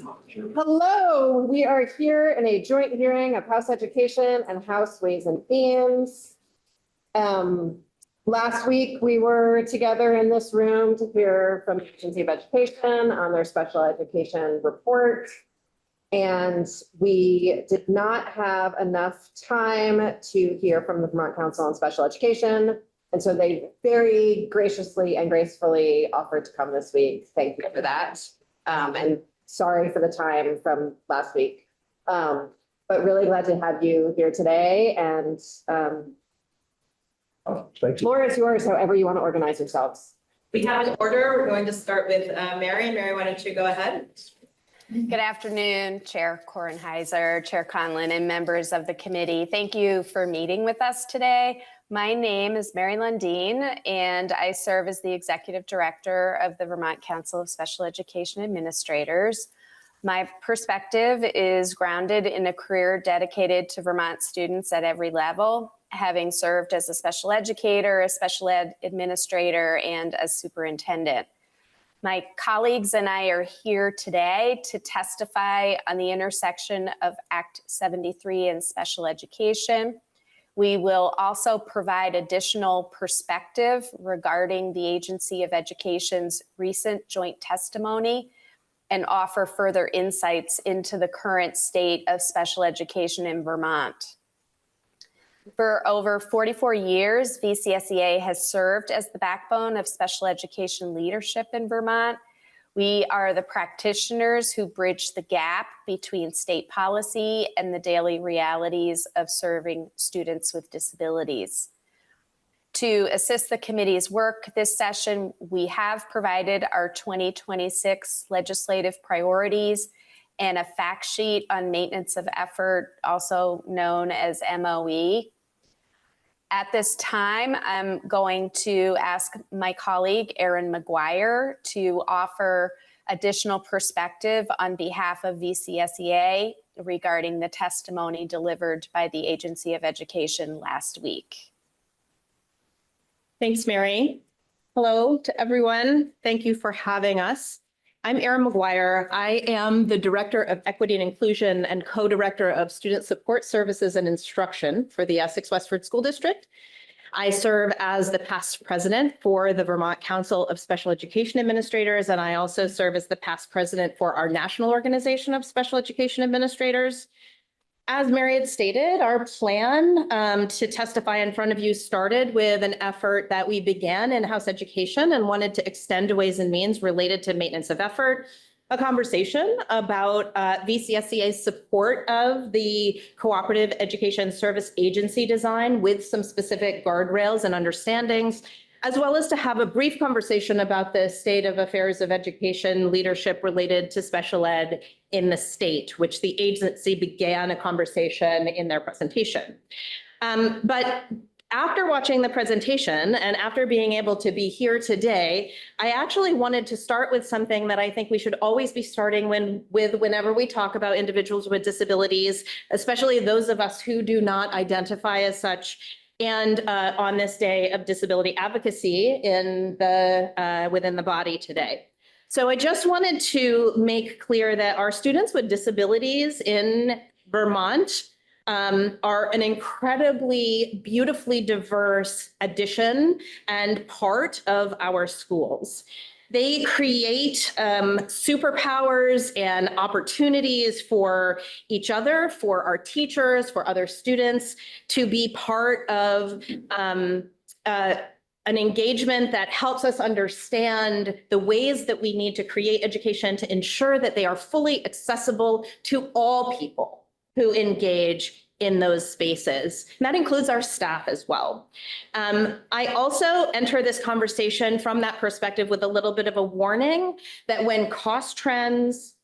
Hello, we are here in a joint hearing of House Education and House Ways and Means. Last week, we were together in this room to hear from the Agency of Education on their special education report. And we did not have enough time to hear from the Vermont Council on Special Education. And so they very graciously and gracefully offered to come this week. Thank you for that. And sorry for the time from last week. But really glad to have you here today. And floor is yours, however you want to organize yourselves. We have an order. We're going to start with Mary. Mary, why don't you go ahead? Good afternoon, Chair Kornheiser, Chair Conlon, and members of the committee. Thank you for meeting with us today. My name is Mary Lundeen, and I serve as the Executive Director of the Vermont Council of Special Education Administrators. My perspective is grounded in a career dedicated to Vermont students at every level, having served as a special educator, a special ed administrator, and a superintendent. My colleagues and I are here today to testify on the intersection of Act 73 and special education. We will also provide additional perspective regarding the Agency of Education's recent joint testimony and offer further insights into the current state of special education in Vermont. For over 44 years, VCSEA has served as the backbone of special education leadership in Vermont. We are the practitioners who bridge the gap between state policy and the daily realities of serving students with disabilities. To assist the committee's work this session, we have provided our 2026 legislative priorities and a fact sheet on maintenance of effort, also known as MOE. At this time, I'm going to ask my colleague, Erin McGuire, to offer additional perspective on behalf of VCSEA regarding the testimony delivered by the Agency of Education last week. Thanks, Mary. Hello to everyone. Thank you for having us. I'm Erin McGuire. I am the Director of Equity and Inclusion and Co-Director of Student Support Services and Instruction for the Essex Westford School District. I serve as the past president for the Vermont Council of Special Education Administrators, and I also serve as the past president for our National Organization of Special Education Administrators. As Mary had stated, our plan to testify in front of you started with an effort that we began in House Education and wanted to extend to Ways and Means related to maintenance of effort, a conversation about VCSEA's support of the Cooperative Education Service Agency design with some specific guardrails and understandings, as well as to have a brief conversation about the state of affairs of education leadership related to special ed in the state, which the agency began a conversation in their presentation. But after watching the presentation and after being able to be here today, I actually wanted to start with something that I think we should always be starting with whenever we talk about individuals with disabilities, especially those of us who do not identify as such. And on this day of disability advocacy within the body today. So I just wanted to make clear that our students with disabilities in Vermont are an incredibly beautifully diverse addition and part of our schools. They create superpowers and opportunities for each other, for our teachers, for other students to be part of an engagement that helps us understand the ways that we need to create education to ensure that they are fully accessible to all people who engage in those spaces. And that includes our staff as well. I also enter this conversation from that perspective with a little bit of a warning that when cost trends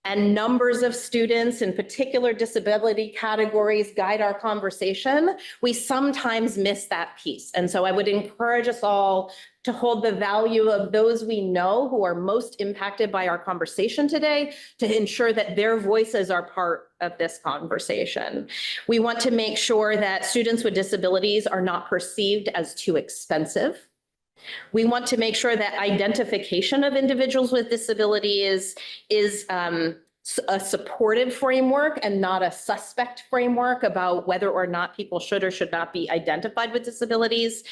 and numbers of students in particular disability categories guide our conversation, we sometimes miss that piece. And so I would encourage us all to hold the value of those we know who are most impacted by our conversation today to ensure that their voices are part of this conversation. We want to make sure that students with disabilities are not perceived as too expensive. We want to make sure that identification of individuals with disabilities is a supportive framework and not a suspect framework about whether or not people should or should not be identified with disabilities.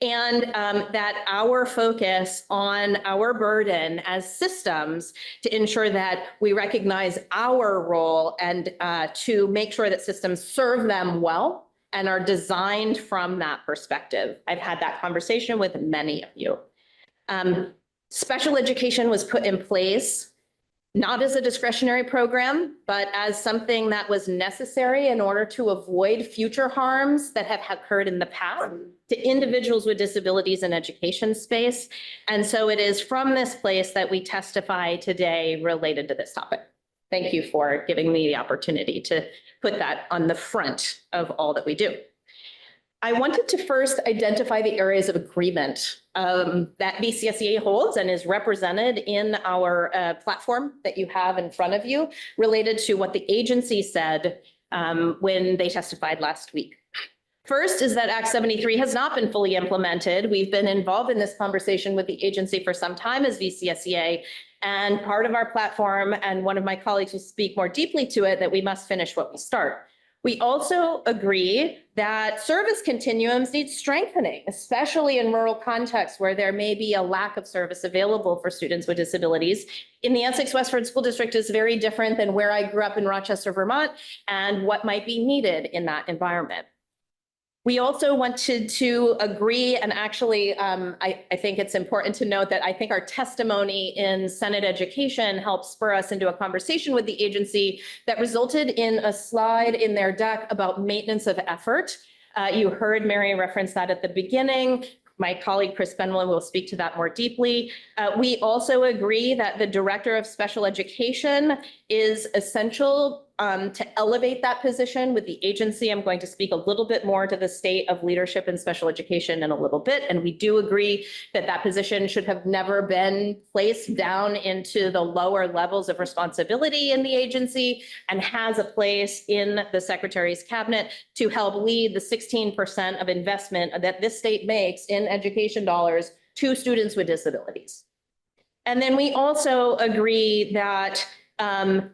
And that our focus on our burden as systems to ensure that we recognize our role and to make sure that systems serve them well and are designed from that perspective. I've had that conversation with many of you. Special education was put in place not as a discretionary program, but as something that was necessary in order to avoid future harms that have occurred in the past to individuals with disabilities in education space. And so it is from this place that we testify today related to this topic. Thank you for giving me the opportunity to put that on the front of all that we do. I wanted to first identify the areas of agreement that VCSEA holds and is represented in our platform that you have in front of you related to what the agency said when they testified last week. First is that Act 73 has not been fully implemented. We've been involved in this conversation with the agency for some time as VCSEA, and part of our platform, and one of my colleagues will speak more deeply to it, that we must finish what we start. We also agree that service continuums need strengthening, especially in rural contexts where there may be a lack of service available for students with disabilities. In the Essex Westford School District is very different than where I grew up in Rochester, Vermont, and what might be needed in that environment. We also wanted to agree, and actually, I think it's important to note that I think our testimony in Senate Education helped spur us into a conversation with the agency that resulted in a slide in their deck about maintenance of effort. You heard Mary reference that at the beginning. My colleague Chris Benwell will speak to that more deeply. We also agree that the Director of Special Education is essential to elevate that position with the agency. I'm going to speak a little bit more to the state of leadership in special education in a little bit. And we do agree that that position should have never been placed down into the lower levels of responsibility in the agency and has a place in the Secretary's cabinet to help lead the 16% of investment that this state makes in education dollars to students with disabilities. And then we also agree that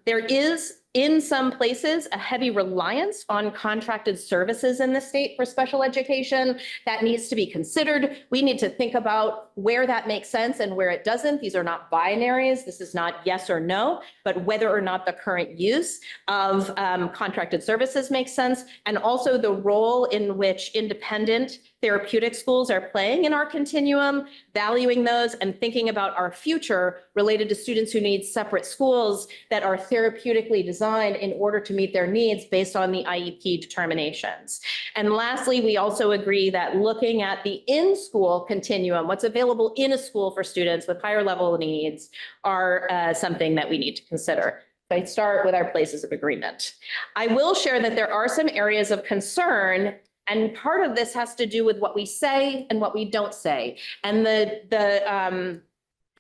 there is, in some places, a heavy reliance on contracted services in the state for special education. That needs to be considered. We need to think about where that makes sense and where it doesn't. These are not binaries. This is not yes or no, but whether or not the current use of contracted services makes sense, and also the role in which independent therapeutic schools are playing in our continuum, valuing those and thinking about our future related to students who need separate schools that are therapeutically designed in order to meet their needs based on the IEP determinations. And lastly, we also agree that looking at the in-school continuum, what's available in a school for students with higher level needs, are something that we need to consider. I start with our places of agreement. I will share that there are some areas of concern, and part of this has to do with what we say and what we don't say, and the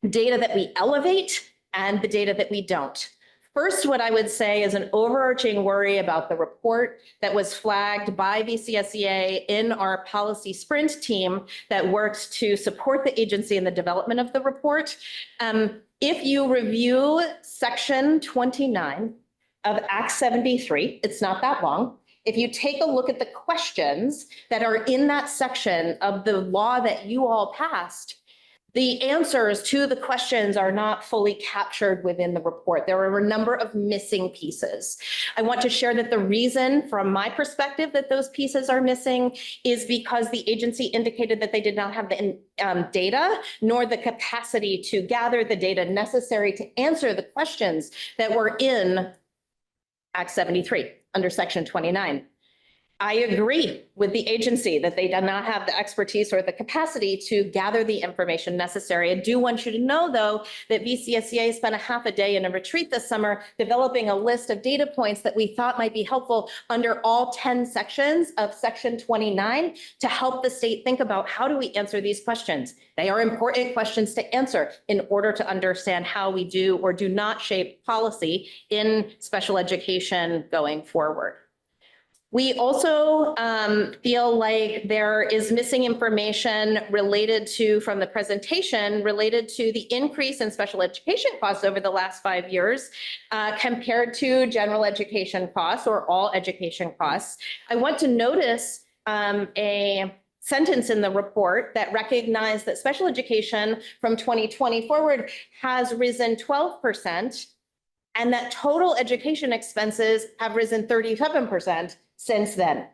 data that we elevate and the data that we don't. First, what I would say is an overarching worry about the report that was flagged by VCSEA in our policy sprint team that works to support the agency in the development of the report. If you review section 29 of Act 73, it's not that long. If you take a look at the questions that are in that section of the law that you all passed, the answers to the questions are not fully captured within the report. There are a number of missing pieces. I want to share that the reason, from my perspective, that those pieces are missing is because the agency indicated that they did not have the data nor the capacity to gather the data necessary to answer the questions that were in Act 73 under Section 29. I agree with the agency that they do not have the expertise or the capacity to gather the information necessary. I do want you to know, though, that VCSEA spent a half a day in a retreat this summer developing a list of data points that we thought might be helpful under all 10 sections of Section 29 to help the state think about how do we answer these questions. They are important questions to answer in order to understand how we do or do not shape policy in special education going forward. We also feel like there is missing information from the presentation related to the increase in special education costs over the last 5 years compared to general education costs or all education costs. I want to notice a sentence in the report that recognized that special education from 2020 forward has risen 12%, and that total education expenses have risen 37% since then.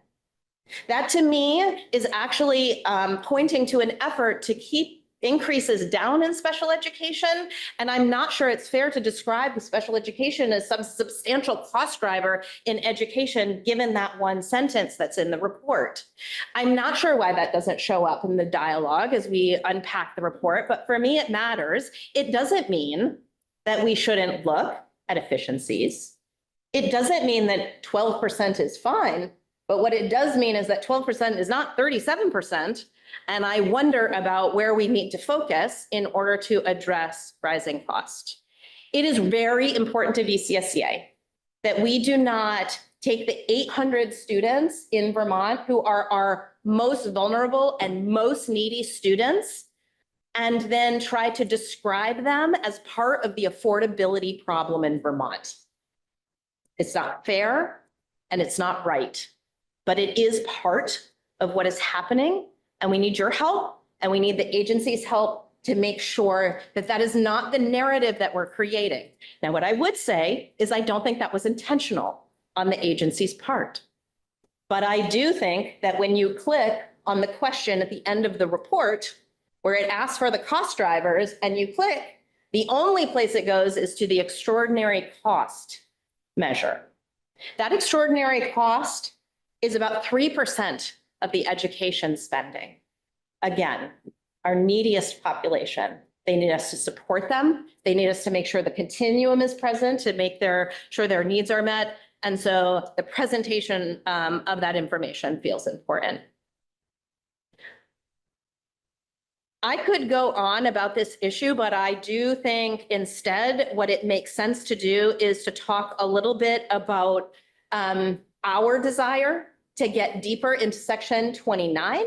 That to me is actually pointing to an effort to keep increases down in special education. And I'm not sure it's fair to describe the special education as some substantial cost driver in education, given that one sentence that's in the report. I'm not sure why that doesn't show up in the dialogue as we unpack the report, but for me, it matters. It doesn't mean that we shouldn't look at efficiencies. It doesn't mean that 12% is fine, but what it does mean is that 12% is not 37%. And I wonder about where we need to focus in order to address rising cost. It is very important to VCSEA that we do not take the 800 students in Vermont who are our most vulnerable and most needy students and then try to describe them as part of the affordability problem in Vermont. It's not fair and it's not right, but it is part of what is happening, and we need your help and we need the agency's help to make sure that that is not the narrative that we're creating. Now, what I would say is I don't think that was intentional on the agency's part, but I do think that when you click on the question at the end of the report, where it asks for the cost drivers and you click, the only place it goes is to the extraordinary cost measure. That extraordinary cost is about 3% of the education spending. Again, our neediest population. They need us to support them. They need us to make sure the continuum is present to make sure their needs are met. And so the presentation of that information feels important. I could go on about this issue, but I do think instead what it makes sense to do is to talk a little bit about our desire to get deeper into Section 29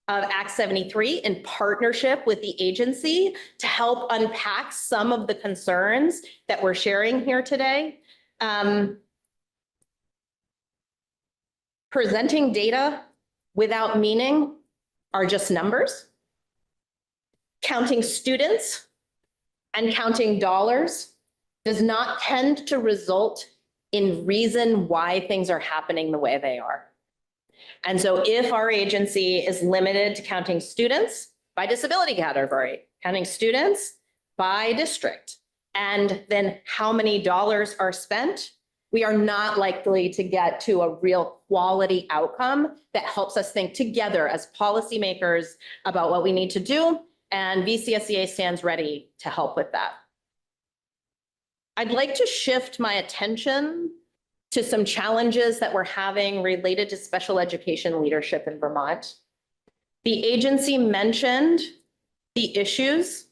of Act 73 in partnership with the agency to help unpack some of the concerns that we're sharing here today. Presenting data without meaning are just numbers. Counting students and counting dollars does not tend to result in reason why things are happening the way they are. And so if our agency is limited to counting students by disability category, counting students by district, and then how many dollars are spent, we are not likely to get to a real quality outcome that helps us think together as policymakers about what we need to do. And VCSEA stands ready to help with that. I'd like to shift my attention to some challenges that we're having related to special education leadership in Vermont. The agency mentioned the issues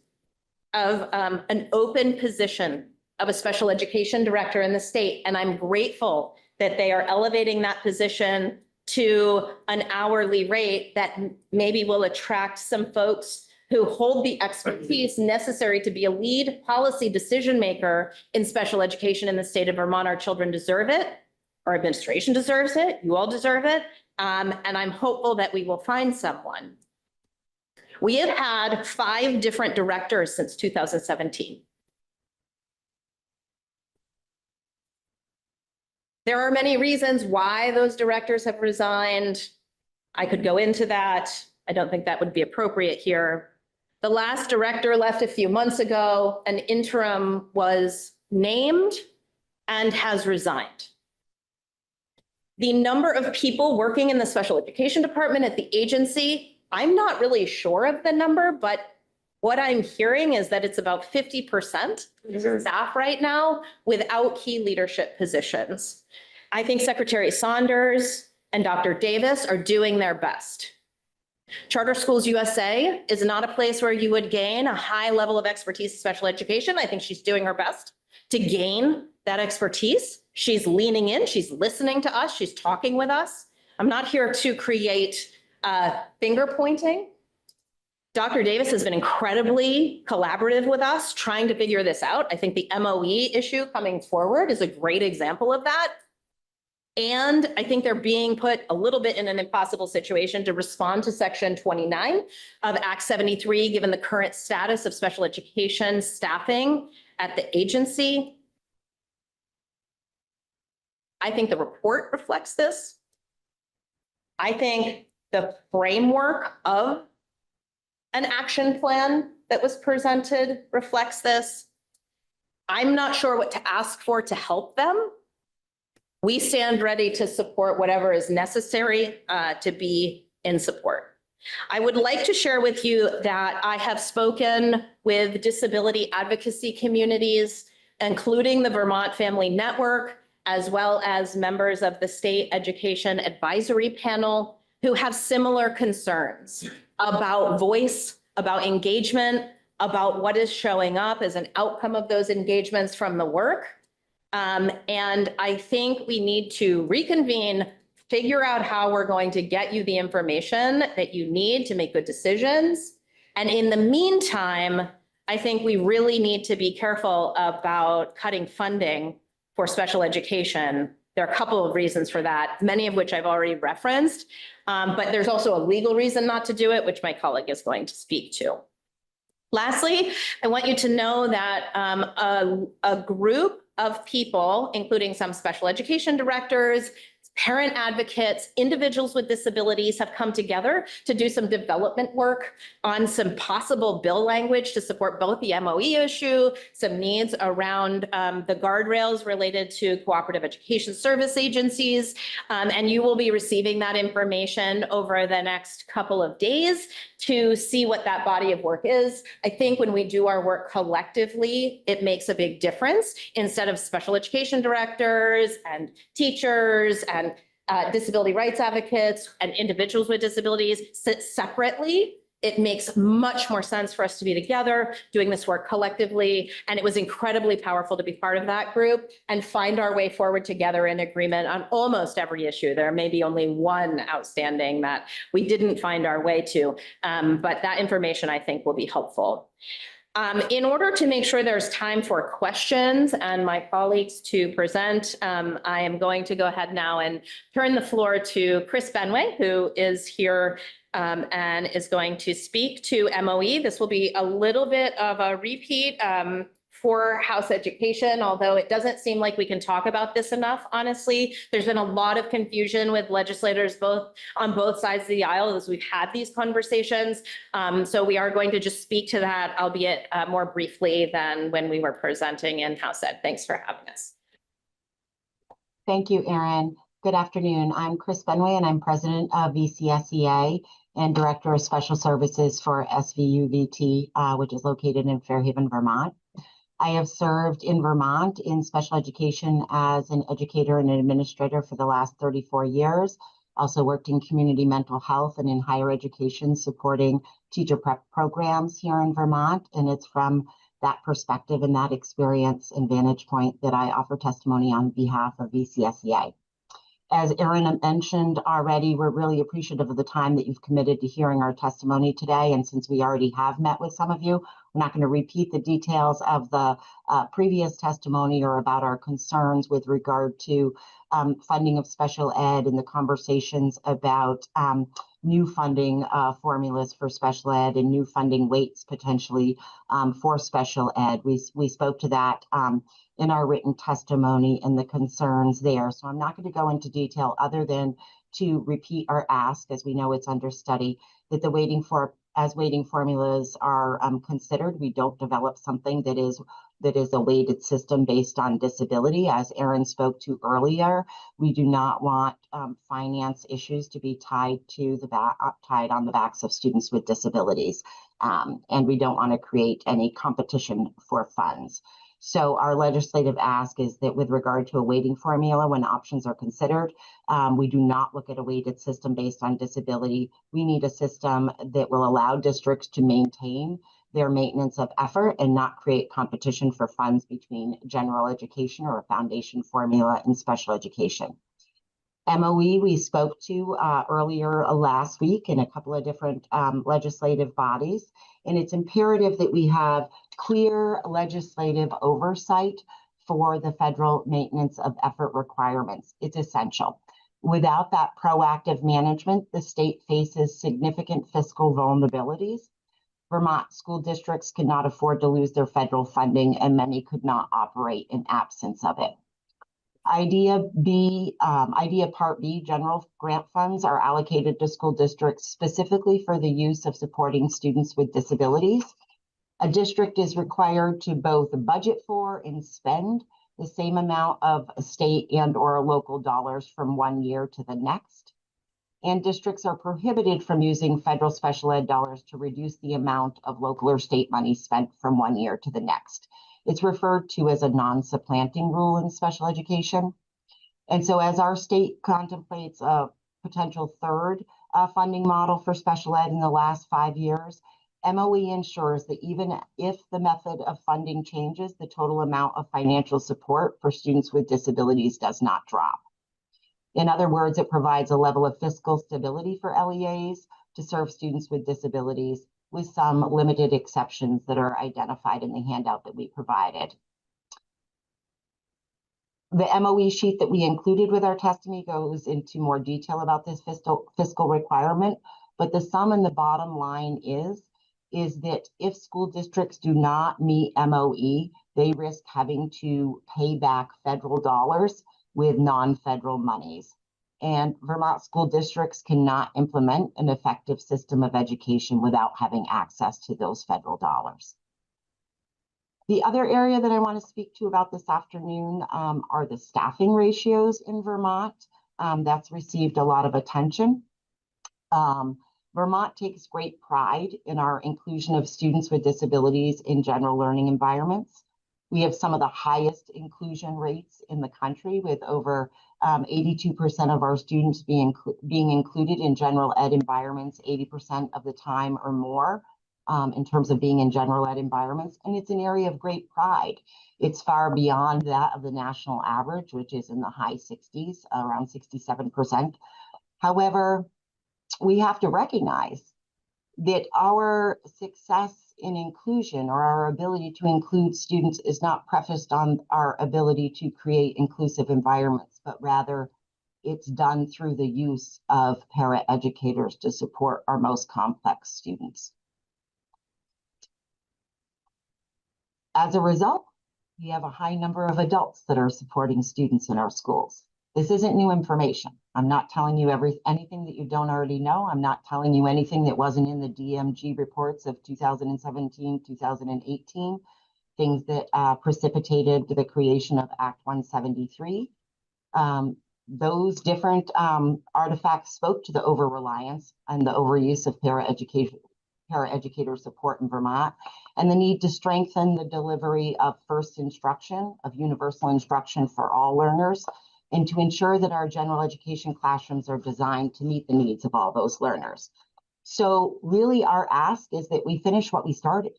of an open position of a special education director in the state, and I'm grateful that they are elevating that position to an hourly rate that maybe will attract some folks who hold the expertise necessary to be a lead policy decision maker in special education in the state of Vermont. Our children deserve it. Our administration deserves it. You all deserve it. And I'm hopeful that we will find someone. We have had 5 different directors since 2017. There are many reasons why those directors have resigned. I could go into that. I don't think that would be appropriate here. The last director left a few months ago. An interim was named and has resigned. The number of people working in the special education department at the agency, I'm not really sure of the number, but what I'm hearing is that it's about 50% staff right now without key leadership positions. I think Secretary Saunders and Dr. Davis are doing their best. Charter Schools USA is not a place where you would gain a high level of expertise in special education. I think she's doing her best to gain that expertise. She's leaning in, she's listening to us, she's talking with us. I'm not here to create finger pointing. Dr. Davis has been incredibly collaborative with us, trying to figure this out. I think the MOE issue coming forward is a great example of that. And I think they're being put a little bit in an impossible situation to respond to Section 29 of Act 73, given the current status of special education staffing at the agency. I think the report reflects this. I think the framework of an action plan that was presented reflects this. I'm not sure what to ask for to help them. We stand ready to support whatever is necessary to be in support. I would like to share with you that I have spoken with disability advocacy communities, including the Vermont Family Network, as well as members of the State Education Advisory Panel, who have similar concerns about voice, about engagement, about what is showing up as an outcome of those engagements from the work. And I think we need to reconvene, figure out how we're going to get you the information that you need to make good decisions. And in the meantime, I think we really need to be careful about cutting funding for special education. There are a couple of reasons for that, many of which I've already referenced, but there's also a legal reason not to do it, which my colleague is going to speak to. Lastly, I want you to know that a group of people, including some special education directors, parent advocates, individuals with disabilities, have come together to do some development work on some possible bill language to support both the MOE issue, some needs around the guardrails related to cooperative education service agencies. And you will be receiving that information over the next couple of days to see what that body of work is. I think when we do our work collectively, it makes a big difference. Instead of special education directors and teachers and disability rights advocates and individuals with disabilities sit separately, it makes much more sense for us to be together, doing this work collectively. And it was incredibly powerful to be part of that group and find our way forward together in agreement on almost every issue. There may be only one outstanding that we didn't find our way to, but that information I think will be helpful. In order to make sure there's time for questions and my colleagues to present, I am going to go ahead now and turn the floor to Chris Benway, who is here and is going to speak to MOE. This will be a little bit of a repeat for House Education, although it doesn't seem like we can talk about this enough, honestly. There's been a lot of confusion with legislators on both sides of the aisle as we've had these conversations. So we are going to just speak to that, albeit more briefly than when we were presenting in House Ed. Thanks for having us. Thank you, Erin. Good afternoon. I'm Chris Benway, and I'm president of VCSEA and director of special services for SVUVT, which is located in Fairhaven, Vermont. I have served in Vermont in special education as an educator and an administrator for the last 34 years. Also worked in community mental health and in higher education, supporting teacher prep programs here in Vermont. And it's from that perspective and that experience and vantage point that I offer testimony on behalf of VCSEA. As Erin mentioned already, we're really appreciative of the time that you've committed to hearing our testimony today. And since we already have met with some of you, we're not going to repeat the details of the previous testimony or about our concerns with regard to funding of special ed and the conversations about new funding formulas for special ed and new funding weights potentially for special ed. We spoke to that in our written testimony and the concerns there. So I'm not going to go into detail other than to repeat our ask, as we know it's under study, that the weighting formulas are considered. We don't develop something that is a weighted system based on disability. As Erin spoke to earlier, we do not want finance issues to be tied on the backs of students with disabilities. And we don't want to create any competition for funds. So our legislative ask is that with regard to a weighting formula, when options are considered, we do not look at a weighted system based on disability. We need a system that will allow districts to maintain their maintenance of effort and not create competition for funds between general education or a foundation formula and special education. MOE we spoke to earlier last week in a couple of different legislative bodies, and it's imperative that we have clear legislative oversight for the federal maintenance of effort requirements. It's essential. Without that proactive management, the state faces significant fiscal vulnerabilities. Vermont school districts cannot afford to lose their federal funding, and many could not operate in absence of it. Idea Part B, general grant funds are allocated to school districts specifically for the use of supporting students with disabilities. A district is required to both budget for and spend the same amount of state and/or local dollars from one year to the next. And districts are prohibited from using federal special ed dollars to reduce the amount of local or state money spent from one year to the next. It's referred to as a non-supplanting rule in special education. And so as our state contemplates a potential third funding model for special ed in the last 5 years, MOE ensures that even if the method of funding changes, the total amount of financial support for students with disabilities does not drop. In other words, it provides a level of fiscal stability for LEAs to serve students with disabilities, with some limited exceptions that are identified in the handout that we provided. The MOE sheet that we included with our testimony goes into more detail about this fiscal requirement, but the sum and the bottom line is that if school districts do not meet MOE, they risk having to pay back federal dollars with non-federal monies. And Vermont school districts cannot implement an effective system of education without having access to those federal dollars. The other area that I want to speak to about this afternoon are the staffing ratios in Vermont. That's received a lot of attention. Vermont takes great pride in our inclusion of students with disabilities in general learning environments. We have some of the highest inclusion rates in the country, with over 82% of our students being included in general ed environments 80% of the time or more in terms of being in general ed environments. And it's an area of great pride. It's far beyond that of the national average, which is in the high 60s, around 67%. However, we have to recognize that our success in inclusion, or our ability to include students, is not prefaced on our ability to create inclusive environments, but rather it's done through the use of para-educators to support our most complex students. As a result, we have a high number of adults that are supporting students in our schools. This isn't new information. I'm not telling you anything that you don't already know. I'm not telling you anything that wasn't in the DMG reports of 2017, 2018, things that precipitated the creation of Act 173. Those different artifacts spoke to the over-reliance and the overuse of para-educator support in Vermont, and the need to strengthen the delivery of first instruction, of universal instruction for all learners, and to ensure that our general education classrooms are designed to meet the needs of all those learners. So really our ask is that we finish what we started.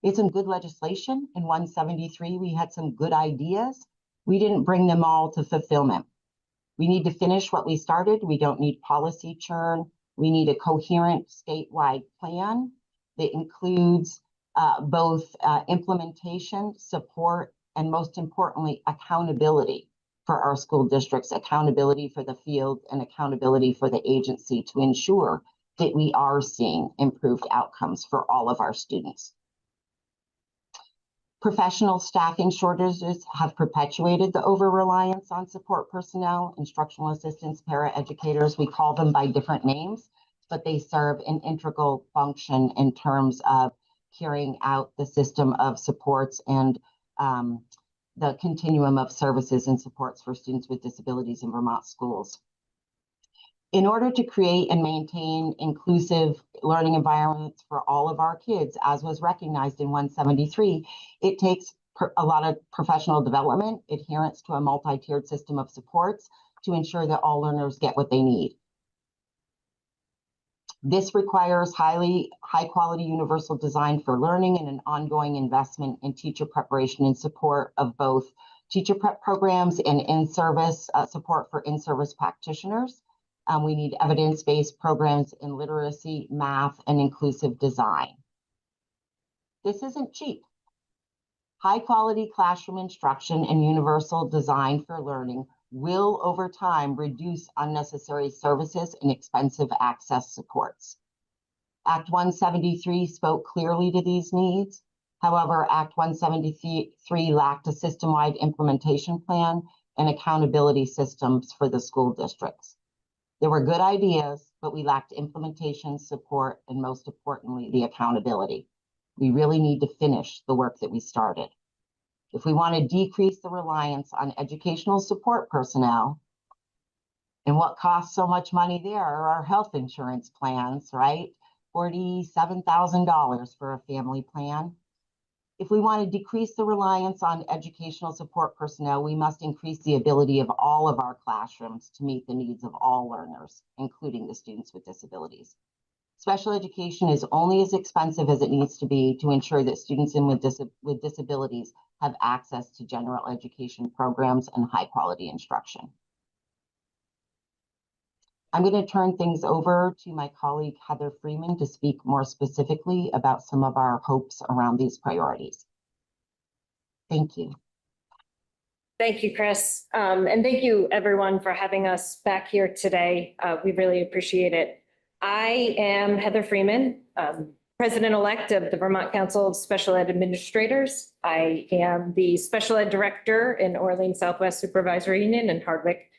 We had some good legislation in 173. We had some good ideas. We didn't bring them all to fulfillment. We need to finish what we started. We don't need policy churn. We need a coherent statewide plan that includes both implementation, support, and most importantly, accountability for our school districts, accountability for the field, and accountability for the agency to ensure that we are seeing improved outcomes for all of our students. Professional staffing shortages have perpetuated the over-reliance on support personnel, instructional assistants, para-educators. We call them by different names, but they serve an integral function in terms of carrying out the system of supports and the continuum of services and supports for students with disabilities in Vermont schools. In order to create and maintain inclusive learning environments for all of our kids, as was recognized in 173, it takes a lot of professional development, adherence to a multi-tiered system of supports to ensure that all learners get what they need. This requires high quality universal design for learning and an ongoing investment in teacher preparation and support of both teacher prep programs and in-service support for in-service practitioners. We need evidence-based programs in literacy, math, and inclusive design. This isn't cheap. High quality classroom instruction and universal design for learning will over time reduce unnecessary services and expensive access supports. Act 173 spoke clearly to these needs. However, Act 173 lacked a system-wide implementation plan and accountability systems for the school districts. There were good ideas, but we lacked implementation, support, and most importantly, the accountability. We really need to finish the work that we started. If we want to decrease the reliance on educational support personnel, and what costs so much money there are our health insurance plans, right? $47,000 for a family plan. If we want to decrease the reliance on educational support personnel, we must increase the ability of all of our classrooms to meet the needs of all learners, including the students with disabilities. Special education is only as expensive as it needs to be to ensure that students with disabilities have access to general education programs and high quality instruction. I'm going to turn things over to my colleague, Heather Freeman, to speak more specifically about some of our hopes around these priorities. Thank you. Thank you, Chris. And thank you everyone for having us back here today. We really appreciate it. I am Heather Freeman, President-elect of the Vermont Council of Special Ed Administrators. I am the Special Ed Director in Orleans Southwest Supervisory Union in Hardwick.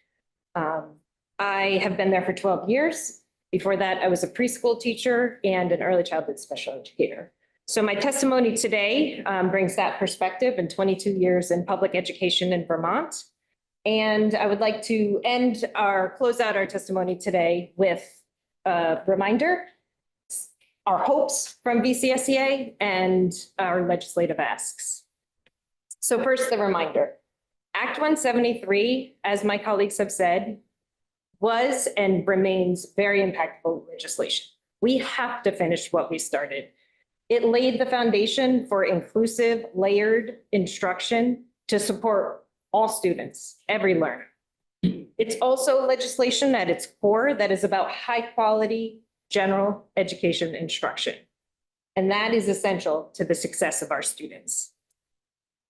I have been there for 12 years. Before that, I was a preschool teacher and an early childhood special educator. So my testimony today brings that perspective and 22 years in public education in Vermont. And I would like to close out our testimony today with a reminder, our hopes from VCSEA and our legislative asks. So first, the reminder. Act 173, as my colleagues have said, was and remains very impactful legislation. We have to finish what we started. It laid the foundation for inclusive, layered instruction to support all students, every learner. It's also legislation at its core that is about high quality general education instruction. And that is essential to the success of our students.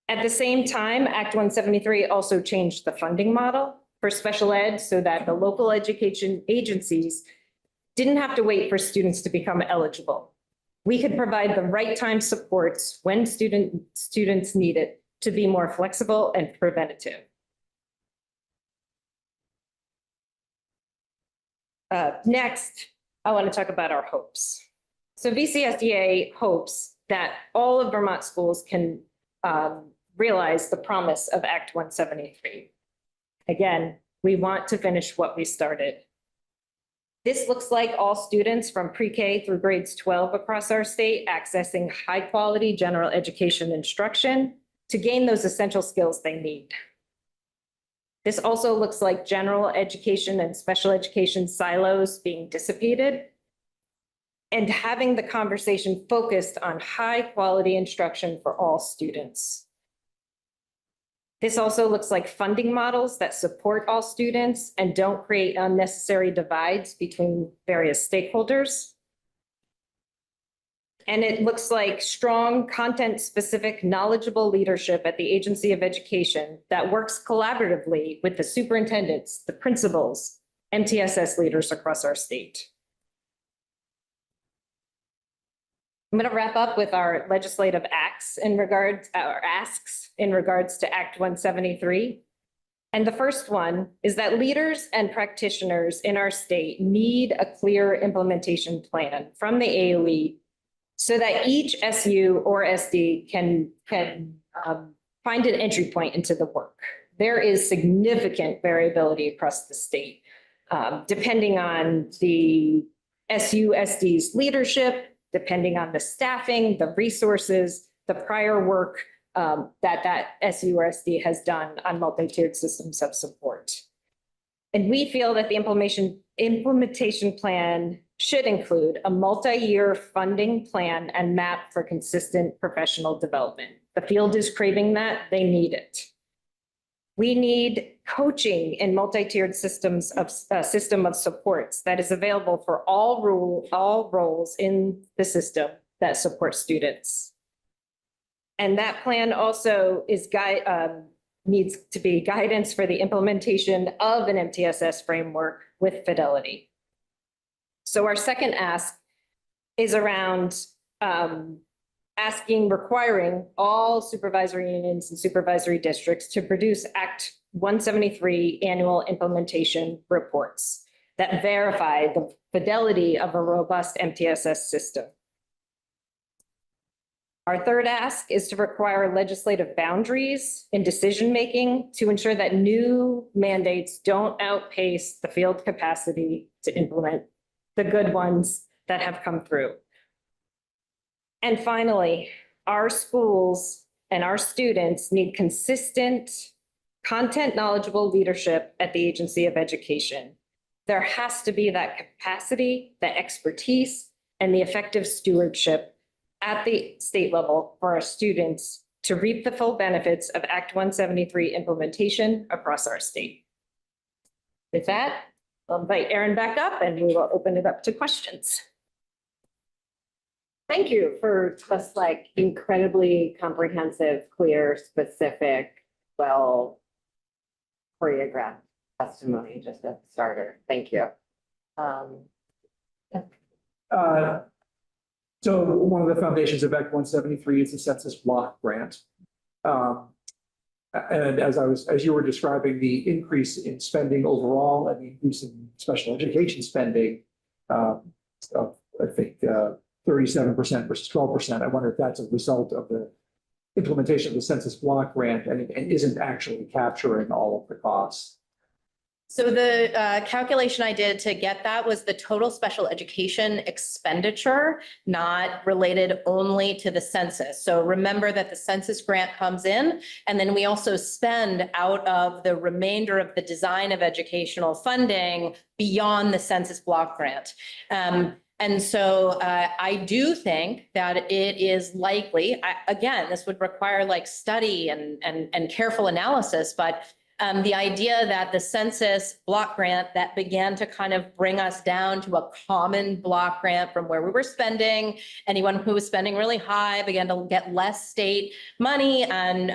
At the same time, Act 173 also changed the funding model for special ed so that the local education agencies didn't have to wait for students to become eligible. We could provide the right time supports when students need it to be more flexible and preventative. Next, I want to talk about our hopes. So VCSEA hopes that all of Vermont schools can realize the promise of Act 173. Again, we want to finish what we started. This looks like all students from pre-K through grades 12 across our state accessing high quality general education instruction to gain those essential skills they need. This also looks like general education and special education silos being dissipated and having the conversation focused on high quality instruction for all students. This also looks like funding models that support all students and don't create unnecessary divides between various stakeholders. And it looks like strong content-specific, knowledgeable leadership at the Agency of Education that works collaboratively with the superintendents, the principals, MTSS leaders across our state. I'm going to wrap up with our legislative asks in regards to Act 173. And the first one is that leaders and practitioners in our state need a clear implementation plan from the AOE so that each SU or SD can find an entry point into the work. There is significant variability across the state, depending on the SU SD's leadership, depending on the staffing, the resources, the prior work that SURSD has done on multi-tiered systems of support. And we feel that the implementation plan should include a multi-year funding plan and map for consistent professional development. The field is craving that, they need it. We need coaching in multi-tiered systems of system of supports that is available for all roles in the system that support students. And that plan also is needs to be guidance for the implementation of an MTSS framework with fidelity. So our second ask is around requiring all supervisory unions and supervisory districts to produce Act 173 annual implementation reports that verify the fidelity of a robust MTSS system. Our third ask is to require legislative boundaries in decision-making to ensure that new mandates don't outpace the field capacity to implement the good ones that have come through. And finally, our schools and our students need consistent, content knowledgeable leadership at the agency of education. There has to be that capacity, that expertise, and the effective stewardship at the state level for our students to reap the full benefits of Act 173 implementation across our state. With that, I'll invite Erin back up and we will open it up to questions. Thank you for just like incredibly comprehensive, clear, specific, well choreographed testimony, just a starter. Thank you. So one of the foundations of Act 173 is the Census Block Grant. And as you were describing the increase in spending overall and the increase in special education spending, of, I think 37% versus 12%, I wonder if that's a result of the implementation of the Census Block Grant and isn't actually capturing all of the costs. So the calculation I did to get that was the total special education expenditure, not related only to the census. So remember that the census grant comes in, and then we also spend out of the remainder of the design of educational funding beyond the census block grant. And so I do think that it is likely, again, this would require like study and careful analysis, but the idea that the census block grant that began to kind of bring us down to a common block grant from where we were spending, anyone who was spending really high began to get less state money, and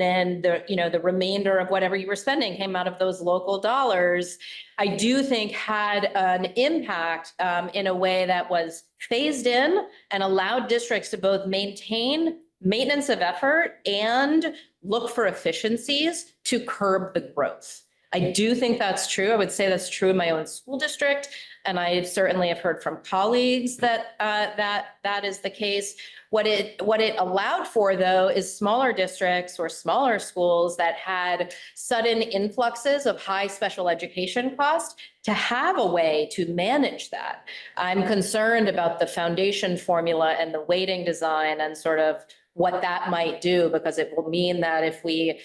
then the remainder of whatever you were spending came out of those local dollars. I do think had an impact in a way that was phased in and allowed districts to both maintain maintenance of effort and look for efficiencies to curb the growth. I do think that's true. I would say that's true in my own school district. And I certainly have heard from colleagues that that is the case. What it allowed for, though, is smaller districts or smaller schools that had sudden influxes of high special education cost to have a way to manage that. I'm concerned about the foundation formula and the weighting design and sort of what that might do, because it will mean that if we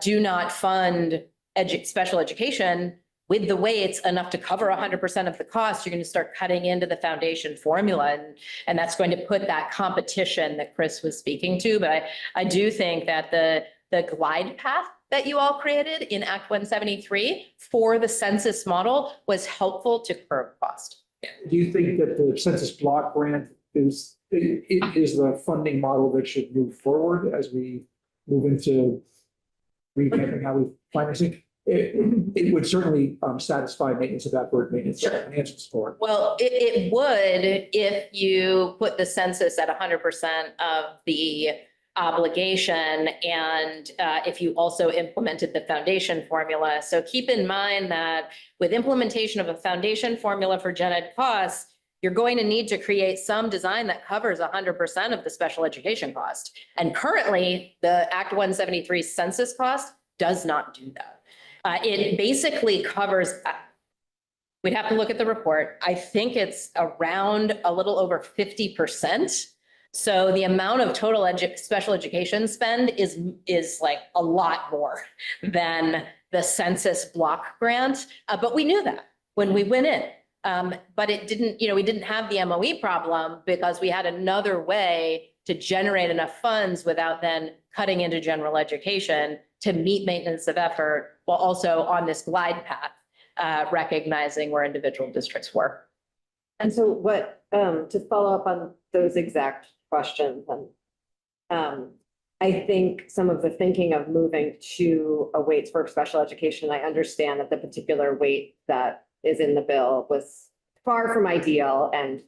do not fund special education with the weights enough to cover 100% of the cost, you're going to start cutting into the foundation formula. And that's going to put that competition that Chris was speaking to. But I do think that the glide path that you all created in Act 173 for the census model was helpful to curb cost. Do you think that the Census Block Grant is the funding model that should move forward as we move into revamping how we finance it? It would certainly satisfy maintenance of effort, maintenance of financial support. Well, it would if you put the census at 100% of the obligation, and if you also implemented the foundation formula. So keep in mind that with implementation of a foundation formula for gen ed costs, you're going to need to create some design that covers 100% of the special education cost. And currently, the Act 173 census cost does not do that. It basically covers, we'd have to look at the report. I think it's around a little over 50%. So the amount of total special education spend is like a lot more than the census block grant. But we knew that when we went in. But it didn't, we didn't have the MOE problem because we had another way to generate enough funds without then cutting into general education to meet maintenance of effort while also on this glide path, recognizing where individual districts were. And so what, to follow up on those exact questions, and I think some of the thinking of moving to a weights for special education, I understand that the particular weight that is in the bill was far from ideal and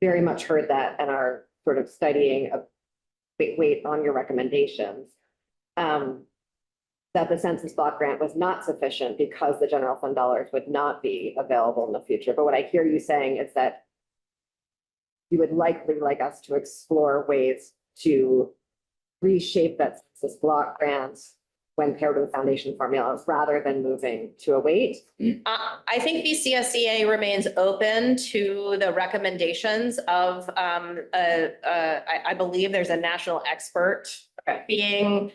very much heard that and are sort of studying a weight on your recommendations. That the census block grant was not sufficient because the general fund dollars would not be available in the future. But what I hear you saying is that you would likely like us to explore ways to reshape that census block grant when paired with foundation formulas rather than moving to a weight. I think BCSEA remains open to the recommendations of, I believe there's a national expert being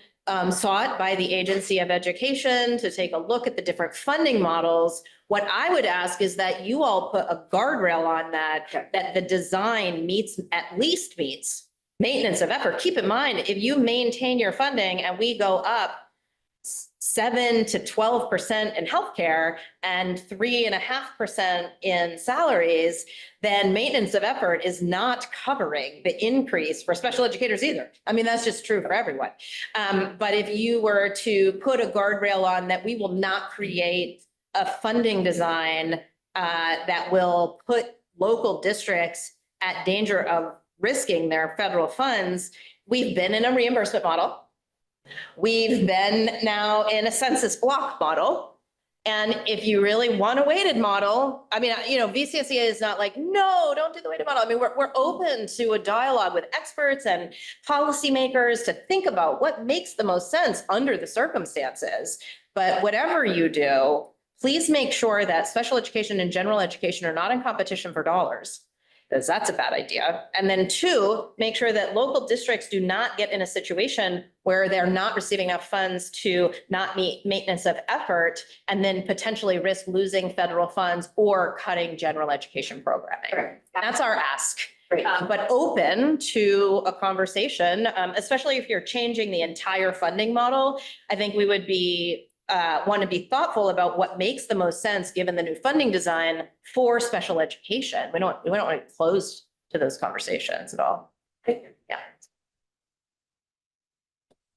sought by the Agency of Education to take a look at the different funding models. What I would ask is that you all put a guardrail on that, that the design at least meets maintenance of effort. Keep in mind, if you maintain your funding and we go up 7 to 12% in healthcare and 3.5% in salaries, then maintenance of effort is not covering the increase for special educators either. I mean, that's just true for everyone. But if you were to put a guardrail on that, we will not create a funding design that will put local districts at danger of risking their federal funds. We've been in a reimbursement model. We've been now in a census block model. And if you really want a weighted model, I mean, VCSEA is not like, no, don't do the weighted model. I mean, we're open to a dialogue with experts and policymakers to think about what makes the most sense under the circumstances. But whatever you do, please make sure that special education and general education are not in competition for dollars, because that's a bad idea. And then 2, make sure that local districts do not get in a situation where they're not receiving enough funds to not meet maintenance of effort and then potentially risk losing federal funds or cutting general education programming. Right. That's our ask. Great. But open to a conversation, especially if you're changing the entire funding model. I think we would want to be thoughtful about what makes the most sense given the new funding design for special education. We don't want to close to those conversations at all. Yeah.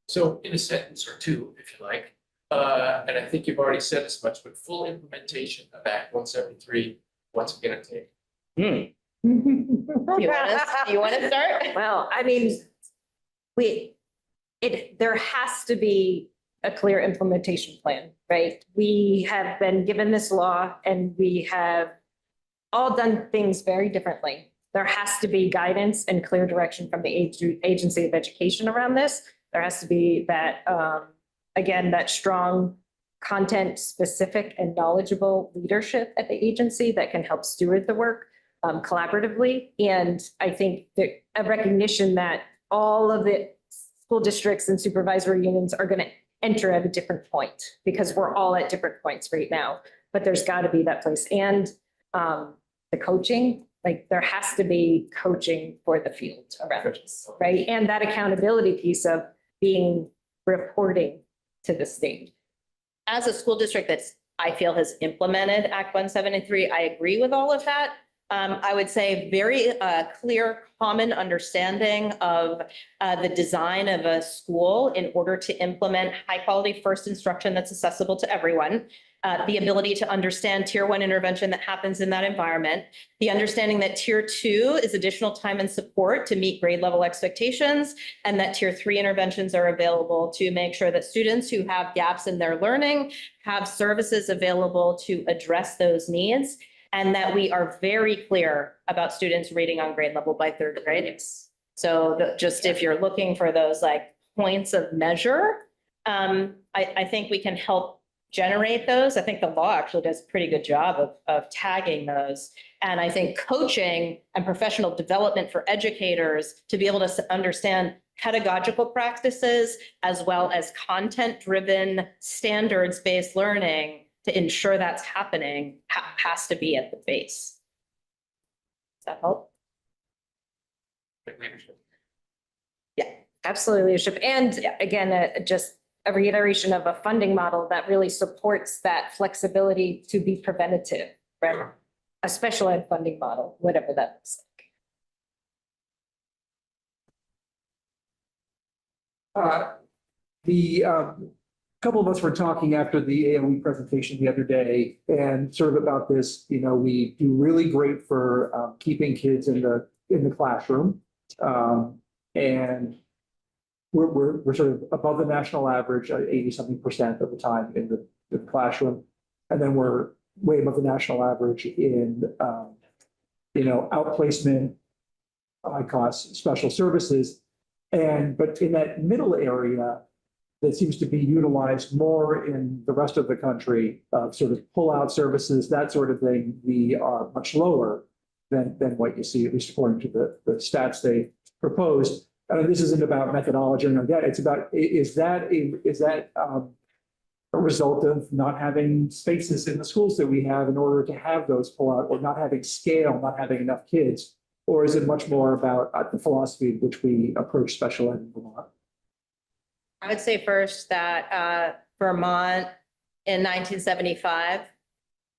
So in a sentence or two, if you like, and I think you've already said as much, but full implementation of Act 173, what's it going to take? You want to start? Well, I mean, there has to be a clear implementation plan, right? We have been given this law and we have all done things very differently. There has to be guidance and clear direction from the Agency of Education around this. There has to be that, again, that strong content specific and knowledgeable leadership at the agency that can help steward the work collaboratively. And I think that a recognition that all of the school districts and supervisory unions are going to enter at a different point because we're all at different points right now, but there's got to be that place. And the coaching, like there has to be coaching for the field around this, right? And that accountability piece of reporting to the state. As a school district that's, I feel, has implemented Act 173, I agree with all of that. I would say very clear, common understanding of the design of a school in order to implement high quality first instruction that's accessible to everyone. The ability to understand tier 1 intervention that happens in that environment. The understanding that tier 2 is additional time and support to meet grade level expectations, and that tier 3 interventions are available to make sure that students who have gaps in their learning have services available to address those needs. And that we are very clear about students reading on grade level by 3rd grade. So just if you're looking for those like points of measure, I think we can help generate those. I think the law actually does a pretty good job of tagging those. And I think coaching and professional development for educators to be able to understand pedagogical practices as well as content-driven, standards-based learning to ensure that's happening has to be at the base. Does that help? Yeah. Absolutely, leadership. And again, just a reiteration of a funding model that really supports that flexibility to be preventative, right? A special ed funding model, whatever that looks like. The couple of us were talking after the AOE presentation the other day and sort of about this, we do really great for keeping kids in the classroom. And we're sort of above the national average, 80-something% of the time in the classroom. And then we're way above the national average in, outplacement, high cost special services. But in that middle area, that seems to be utilized more in the rest of the country, sort of pull-out services, that sort of thing, we are much lower than what you see, at least according to the stats they proposed. And this isn't about methodology or anything like that. It's about, is that a result of not having spaces in the schools that we have in order to have those pull-out, or not having scale, not having enough kids? Or is it much more about the philosophy in which we approach special ed in Vermont? I would say first that Vermont in 1975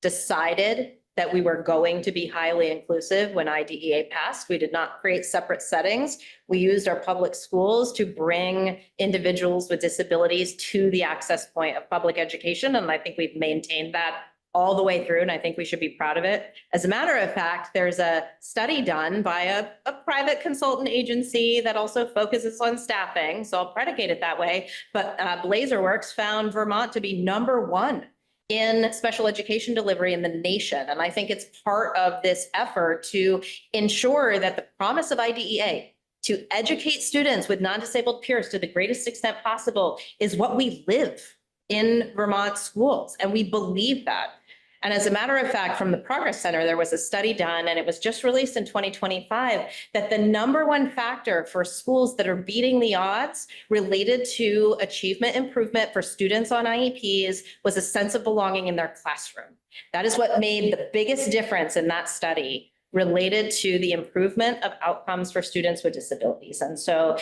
decided that we were going to be highly inclusive when IDEA passed. We did not create separate settings. We used our public schools to bring individuals with disabilities to the access point of public education. And I think we've maintained that all the way through, and I think we should be proud of it. As a matter of fact, there's a study done by a private consultant agency that also focuses on staffing, so I'll predicate it that way, but Blazerworks found Vermont to be #1 in special education delivery in the nation. And I think it's part of this effort to ensure that the promise of IDEA to educate students with non-disabled peers to the greatest extent possible is what we live in Vermont schools, and we believe that. And as a matter of fact, from the Progress Center, there was a study done, and it was just released in 2025, that the #1 factor for schools that are beating the odds related to achievement improvement for students on IEPs was a sense of belonging in their classroom. That is what made the biggest difference in that study related to the improvement of outcomes for students with disabilities. And so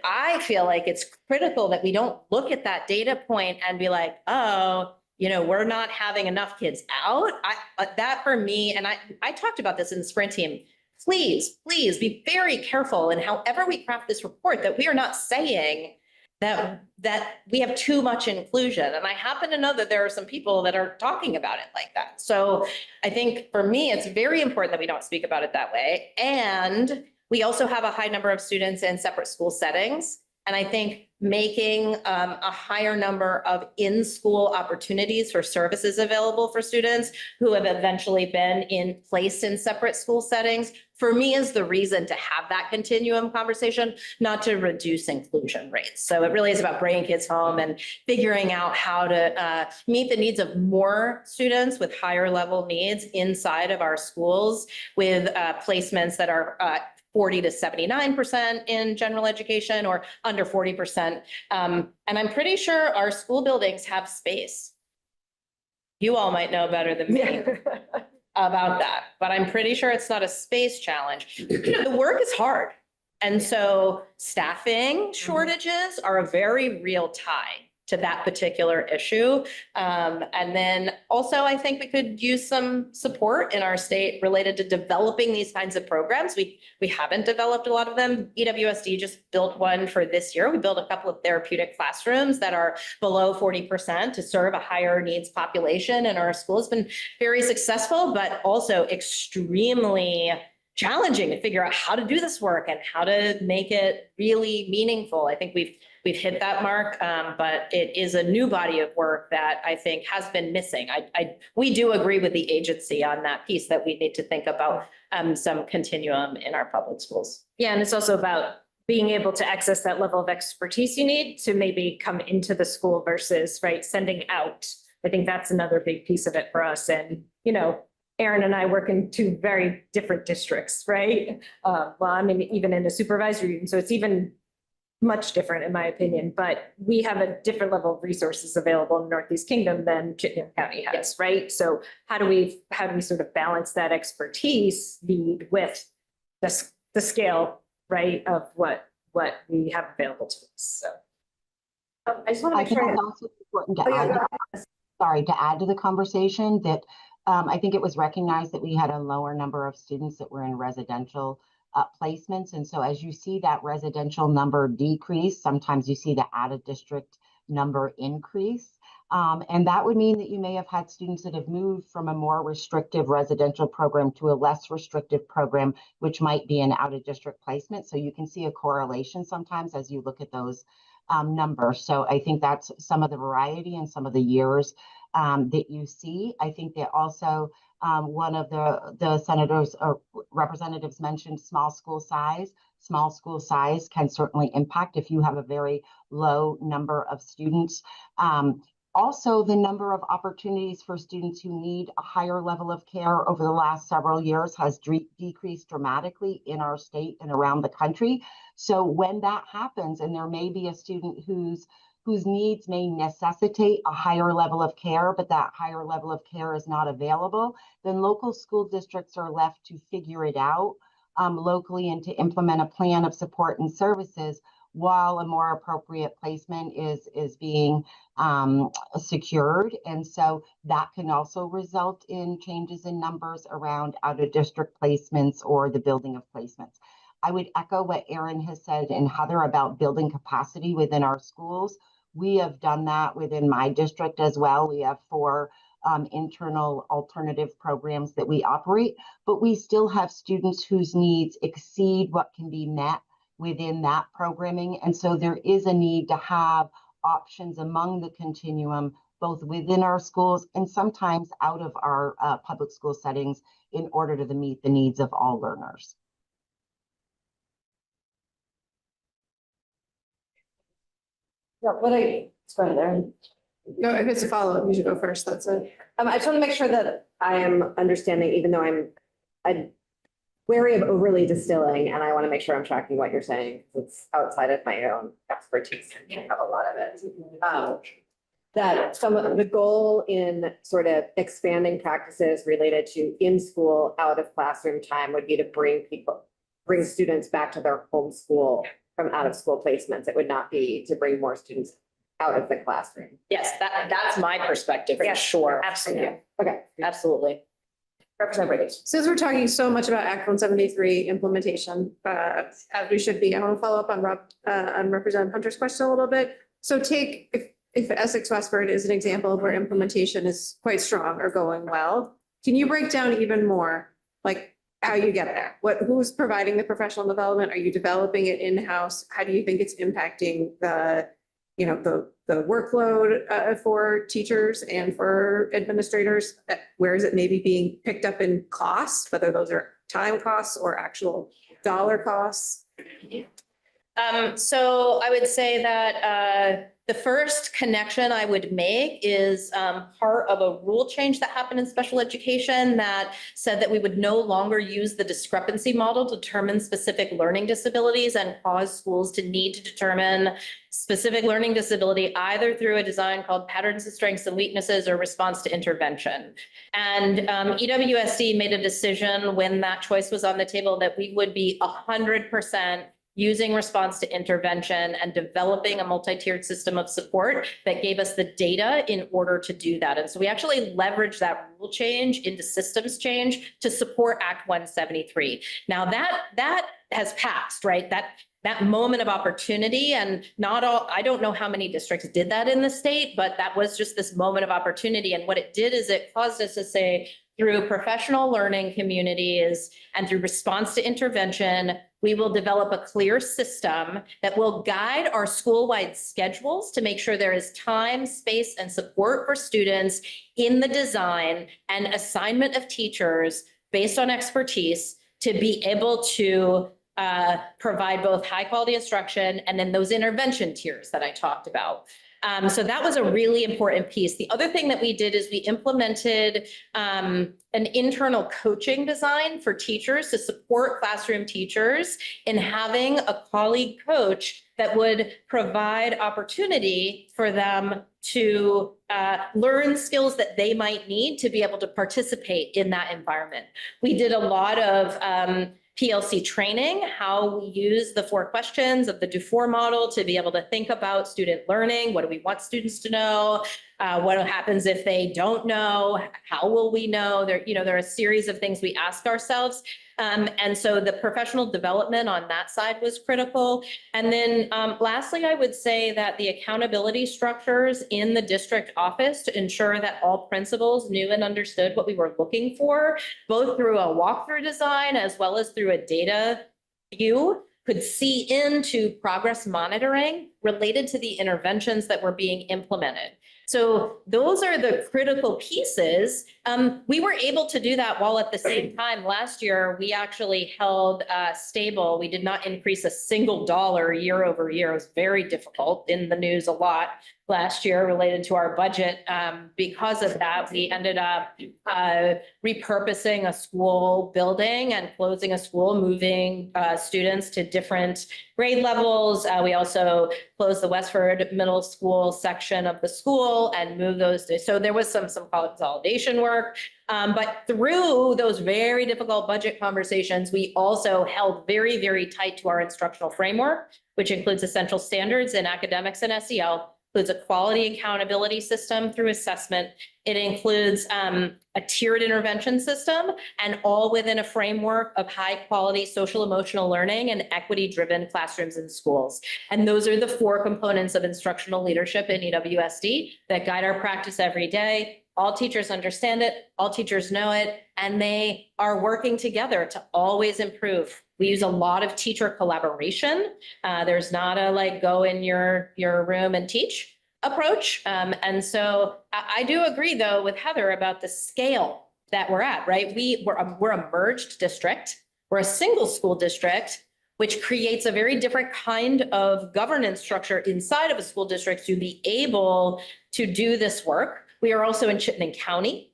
I feel like it's critical that we don't look at that data point and be like, oh, we're not having enough kids out. That for me, and I talked about this in the sprint team, please be very careful in however we craft this report, that we are not saying that we have too much inclusion. And I happen to know that there are some people that are talking about it like that. So I think for me, it's very important that we don't speak about it that way. And we also have a high number of students in separate school settings. And I think making a higher number of in-school opportunities for services available for students who have eventually been placed in separate school settings, for me, is the reason to have that continuum conversation, not to reduce inclusion rates. So it really is about bringing kids home and figuring out how to meet the needs of more students with higher level needs inside of our schools with placements that are 40 to 79% in general education or under 40%. And I'm pretty sure our school buildings have space. You all might know better than me about that, but I'm pretty sure it's not a space challenge. The work is hard. And so staffing shortages are a very real tie to that particular issue. And then also, I think we could use some support in our state related to developing these kinds of programs. We haven't developed a lot of them. EWSD just built one for this year. We built a couple of therapeutic classrooms that are below 40% to serve a higher needs population in our schools. It's been very successful, but also extremely challenging to figure out how to do this work and how to make it really meaningful. I think we've hit that mark, but it is a new body of work that I think has been missing. We do agree with the agency on that piece, that we need to think about some continuum in our public schools. Yeah, and it's also about being able to access that level of expertise you need to maybe come into the school versus, right, sending out. I think that's another big piece of it for us. And, you know, Aaron and I work in two very different districts, right? Well, I mean, even in a supervisory union, so it's even much different in my opinion, but we have a different level of resources available in Northeast Kingdom than Chittenden County has, right? So how do we sort of balance that expertise need with the scale, right, of what we have available to us, so. I just want to I make think sure. it's also important Oh, to yeah, add, sorry, to add to the conversation that I think it was recognized that we had a lower number of students that were in residential placements. And so as you see that residential number decrease, sometimes you see the out of district number increase. And that would mean that you may have had students that have moved from a more restrictive residential program to a less restrictive program, which might be an out of district placement. So you can see a correlation sometimes as you look at those numbers. So I think that's some of the variety and some of the years that you see. I think that also one of the senators or representatives mentioned small school size. Small school size can certainly impact if you have a very low number of students. Also, the number of opportunities for students who need a higher level of care over the last several years has decreased dramatically in our state and around the country. So when that happens, and there may be a student whose needs may necessitate a higher level of care, but that higher level of care is not available, then local school districts are left to figure it out locally and to implement a plan of support and services while a more appropriate placement is being secured. And so that can also result in changes in numbers around out of district placements or the building of placements. I would echo what Aaron has said and Heather about building capacity within our schools. We have done that within my district as well. We have 4 internal alternative programs that we operate, but we still have students whose needs exceed what can be met within that programming. And so there is a need to have options among the continuum, both within our schools and sometimes out of our public school settings in order to meet the needs of all learners. Yeah, go ahead, Erin. No, if it's a follow-up, you should go first. That's it. I just want to make sure that I am understanding, even though I'm wary of overly distilling, and I want to make sure I'm tracking what you're saying. It's outside of my own expertise. I have a lot of it. That some of the goal in sort of expanding practices related to in-school, out of classroom time would be to bring students back to their home school from out of school placements. It would not be to bring more students out of the classroom. Yes, that's my perspective for Yes, sure. Absolutely. Okay. Absolutely. Representative Brady. Since we're talking so much about Act 173 implementation, as we should be, I want to follow up on Representative Hunter's question a little bit. So if Essex Westford is an example of where implementation is quite strong or going well, can you break down even more, like how you get there? Who's providing the professional development? Are you developing it in-house? How do you think it's impacting the workload for teachers and for administrators? Where is it maybe being picked up in costs, whether those are time costs or actual dollar costs? So I would say that the first connection I would make is part of a rule change that happened in special education that said that we would no longer use the discrepancy model to determine specific learning disabilities and cause schools to need to determine specific learning disability either through a design called patterns of strengths and weaknesses or response to intervention. And EWSD made a decision when that choice was on the table that we would be 100% using response to intervention and developing a multi-tiered system of support that gave us the data in order to do that. And so we actually leveraged that rule change into systems change to support Act 173. Now that has passed, right? That moment of opportunity, and I don't know how many districts did that in the state, but that was just this moment of opportunity. And what it did is it caused us to say, through professional learning communities and through response to intervention, we will develop a clear system that will guide our school-wide schedules to make sure there is time, space, and support for students in the design and assignment of teachers based on expertise to be able to provide both high quality instruction and then those intervention tiers that I talked about. So that was a really important piece. The other thing that we did is we implemented an internal coaching design for teachers to support classroom teachers in having a colleague coach that would provide opportunity for them to learn skills that they might need to be able to participate in that environment. We did a lot of PLC training, how we use the 4 questions of the Do-4 model to be able to think about student learning. What do we want students to know? What happens if they don't know? How will we know? There are a series of things we ask ourselves. And so the professional development on that side was critical. And then lastly, I would say that the accountability structures in the district office to ensure that all principals knew and understood what we were looking for, both through a walkthrough design as well as through a data view, could see into progress monitoring related to the interventions that were being implemented. So those are the critical pieces. We were able to do that while at the same time last year, we actually held stable. We did not increase a single dollar year over year. It was very difficult, in the news a lot last year related to our budget. Because of that, we ended up repurposing a school building and closing a school, moving students to different grade levels. We also closed the Westford Middle School section of the school and moved those to, so there was some consolidation work. But through those very difficult budget conversations, we also held very, very tight to our instructional framework, which includes essential standards in academics and SEL, includes a quality accountability system through assessment. It includes a tiered intervention system, and all within a framework of high quality social emotional learning and equity driven classrooms and schools. And those are the 4 components of instructional leadership in EWSD that guide our practice every day. All teachers understand it, all teachers know it, and they are working together to always improve. We use a lot of teacher collaboration. There's not a go in your room and teach approach. And so I do agree though with Heather about the scale that we're at, right? We're a merged district. We're a single school district, which creates a very different kind of governance structure inside of a school district to be able to do this work. We are also in Chittenden County.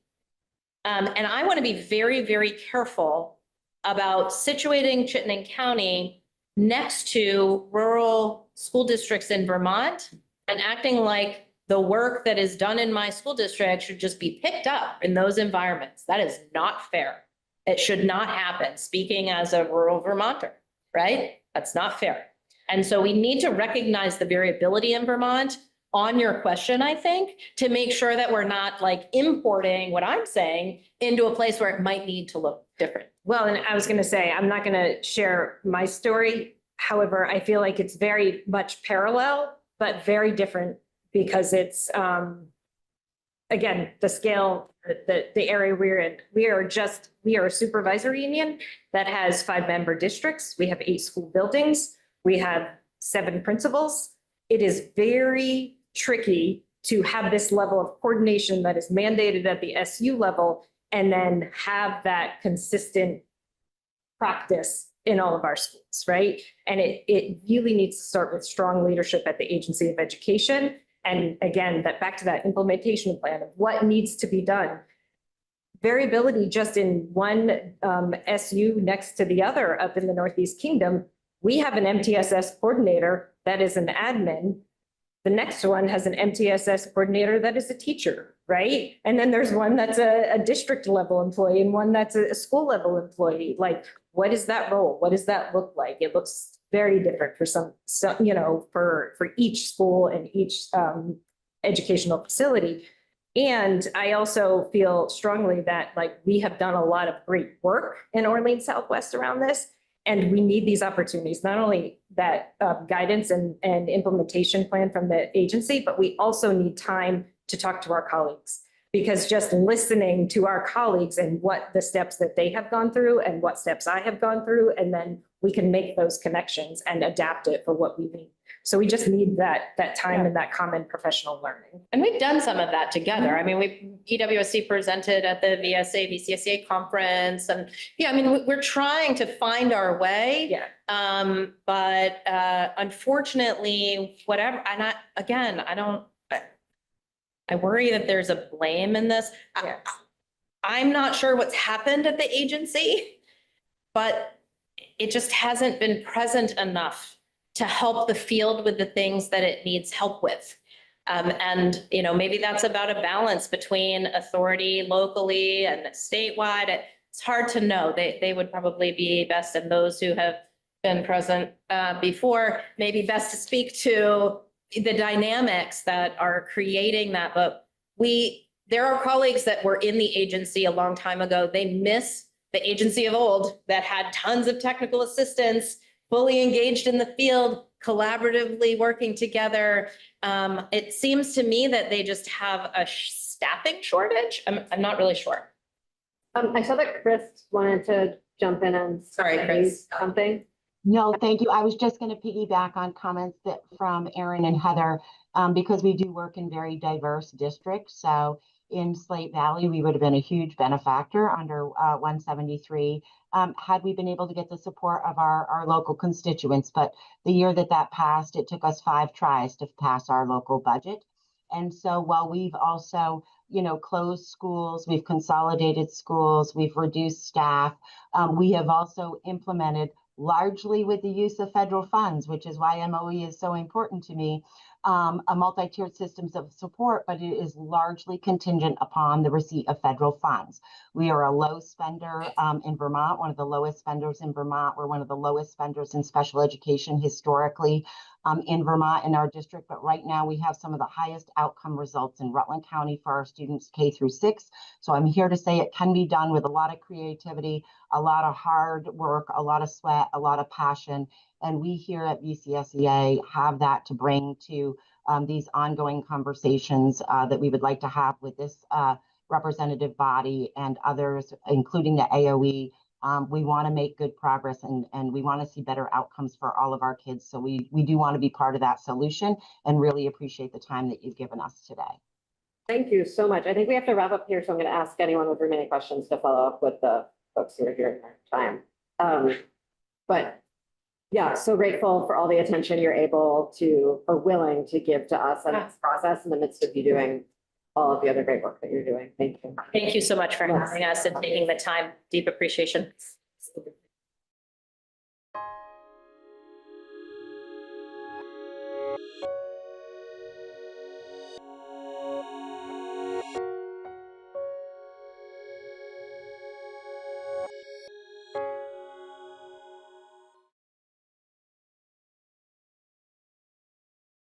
And I want to be very, very careful about situating Chittenden County next to rural school districts in Vermont and acting like the work that is done in my school district should just be picked up in those environments. That is not fair. It should not happen, speaking as a rural Vermonter, right? That's not fair. And so we need to recognize the variability in Vermont on your question, I think, to make sure that we're not importing what I'm saying into a place where it might need to look different. Well, and I was going to say, I'm not going to share my story. However, I feel like it's very much parallel, but very different because it's, again, the scale, the area we're in. We are a supervisory union that has 5-member districts. We have 8 school buildings. We have 7 principals. It is very tricky to have this level of coordination that is mandated at the SU level and then have that consistent practice in all of our schools, right? And it really needs to start with strong leadership at the Agency of Education. And again, back to that implementation plan of what needs to be done. Variability just in one SU next to the other up in the Northeast Kingdom. We have an MTSS coordinator that is an admin. The next one has an MTSS coordinator that is a teacher, right? And then there's one that's a district level employee and one that's a school level employee. Like, what is that role? What does that look like? It looks very different for some for each school and each educational facility. And I also feel strongly that we have done a lot of great work in Orleans Southwest around this. And we need these opportunities, not only that guidance and implementation plan from the agency, but we also need time to talk to our colleagues. Because just listening to our colleagues and what the steps that they have gone through and what steps I have gone through, and then we can make those connections and adapt it for what we need. So we just need that time and that common professional learning. And we've done some of that together. I mean, EWSC presented at the VCSA conference and yeah, I mean, we're trying to find our way. Yeah. But unfortunately, whatever, and I worry that there's a blame in this. Yeah. I'm not sure what's happened at the agency, but it just hasn't been present enough to help the field with the things that it needs help with. And, you know, maybe that's about a balance between authority locally and statewide. It's hard to know. They would probably be best, and those who have been present before, maybe best to speak to the dynamics that are creating that. But there are colleagues that were in the agency a long time ago. They miss the agency of old that had tons of technical assistance, fully engaged in the field, collaboratively working together. It seems to me that they just have a staffing shortage. I'm not really sure. I saw that Chris wanted to jump in and Sorry, Chris. something. No, thank you. I was just going to piggyback on comments from Erin and Heather, because we do work in very diverse districts. So in Slate Valley, we would have been a huge benefactor under 173 had we been able to get the support of our local constituents. But the year that passed, it took us 5 tries to pass our local budget. And so while we've also, you know, closed schools, we've consolidated schools, we've reduced staff, we have also implemented, largely with the use of federal funds, which is why MOE is so important to me, a multi-tiered systems of support, but it is largely contingent upon the receipt of federal funds. We are a low spender in Vermont, one of the lowest spenders in Vermont. We're one of the lowest spenders in special education historically in Vermont in our district. But right now we have some of the highest outcome results in Rutland County for our students K through 6. So I'm here to say it can be done with a lot of creativity, a lot of hard work, a lot of sweat, a lot of passion. And we here at VCSEA have that to bring to these ongoing conversations that we would like to have with this representative body and others, including the AOE. We want to make good progress and we want to see better outcomes for all of our kids. So we do want to be part of that solution and really appreciate the time that you've given us today. Thank you so much. I think we have to wrap up here, so I'm going to ask anyone with remaining questions to follow up with the folks who are here in their time. But yeah, so grateful for all the attention you're able to or willing to give to us in this process in the midst of you doing all of the other great work that you're doing. Thank you. Thank you so much for having us and taking the time. Deep appreciation.